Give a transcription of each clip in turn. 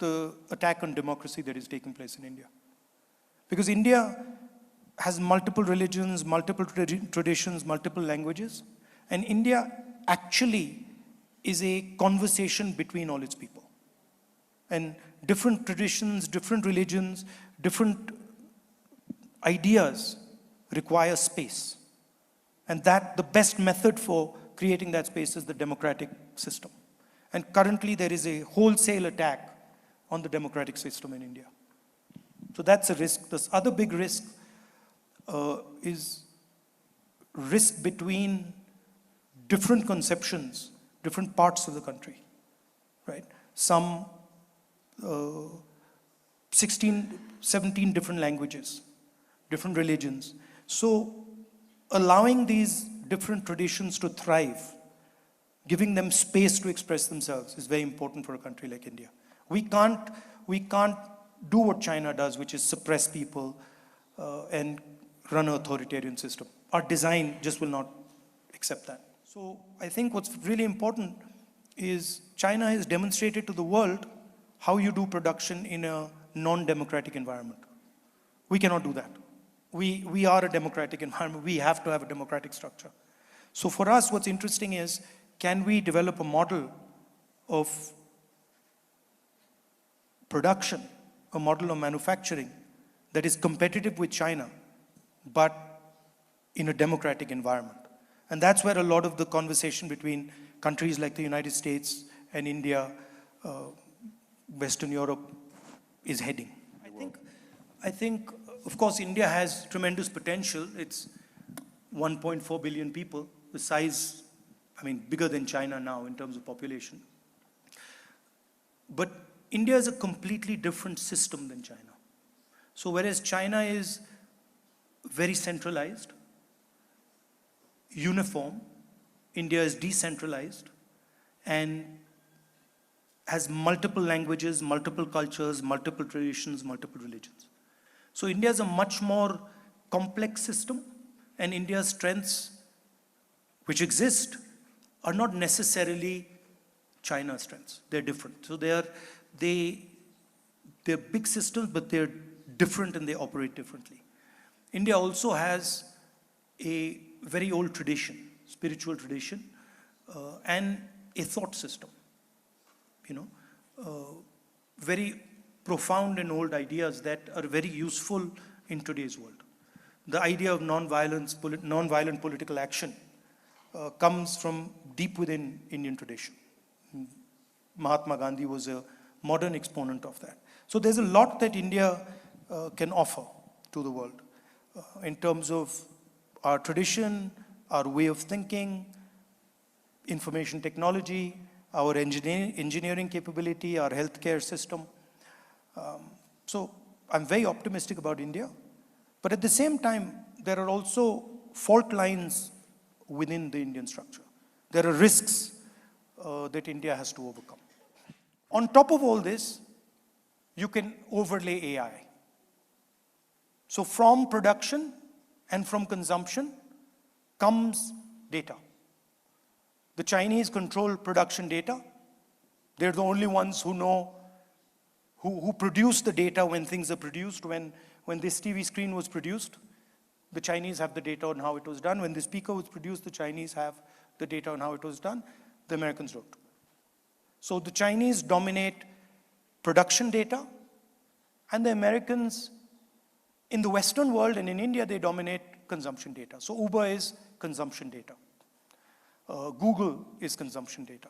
the attack on democracy that is taking place in India. Because India has multiple religions, multiple traditions, multiple languages, and India actually is a conversation between all its people. And different traditions, different religions, different ideas require space. And that the best method for creating that space is the democratic system. And currently there is a wholesale attack on the democratic system in India. So that's a risk. This other big risk is risk between different conceptions, different parts of the country, right? Some 16, 17 different languages, different religions. So allowing these different traditions to thrive, giving them space to express themselves is very important for a country like India. We can't do what China does, which is suppress people and run an authoritarian system. Our design just will not accept that. So I think what's really important is China has demonstrated to the world how you do production in a non-democratic environment. We cannot do that. We are a democratic environment. We have to have a democratic structure. So for us, what's interesting is, can we develop a model of production, a model of manufacturing that is competitive with China, but in a democratic environment? And that's where a lot of the conversation between countries like the United States and India, Western Europe, is heading. I think, of course, India has tremendous potential. It's 1.4 billion people, the size, bigger than China now in terms of population. But India is a completely different system than China. So whereas China is very centralized, uniform, India is decentralized and has multiple languages, multiple cultures, multiple traditions, multiple religions. So India is a much more complex system, and India's strengths, which exist, are not necessarily China's strengths. They're different. So they're big systems, but they're different and they operate differently. India also has a very old tradition, spiritual tradition, and a thought system. Very profound and old ideas that are very useful in today's world. The idea of non-violent political action comes from deep within Indian tradition. Mahatma Gandhi was a modern exponent of that. So there's a lot that India can offer to the world in terms of our tradition, our way of thinking, information technology, our engineering capability, our healthcare system. So I'm very optimistic about India. But at the same time, there are also fault lines within the Indian structure. There are risks that India has to overcome. On top of all this, you can overlay AI. So from production and from consumption comes data. The Chinese control production data. They're the only ones who know, who produce the data when things are produced. When this TV screen was produced, the Chinese have the data on how it was done. When the speaker was produced, the Chinese have the data on how it was done. The Americans don't. So the Chinese dominate production data, and the Americans in the Western world and in India, they dominate consumption data. So Uber is consumption data. Google is consumption data,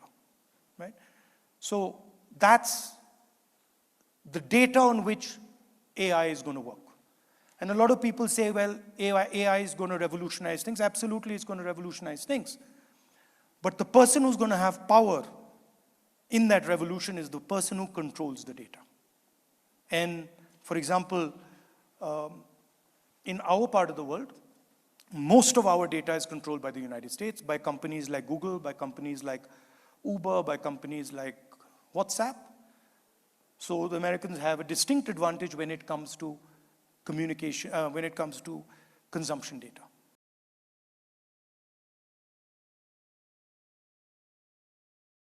right? So that's the data on which AI is going to work. And a lot of people say, well, AI is going to revolutionize things. Absolutely, it's going to revolutionize things. But the person who's going to have power in that revolution is the person who controls the data. And for example, in our part of the world, most of our data is controlled by the United States, by companies like Google, by companies like Uber, by companies like WhatsApp. So the Americans have a distinct advantage when it comes to communication, when it comes to consumption data.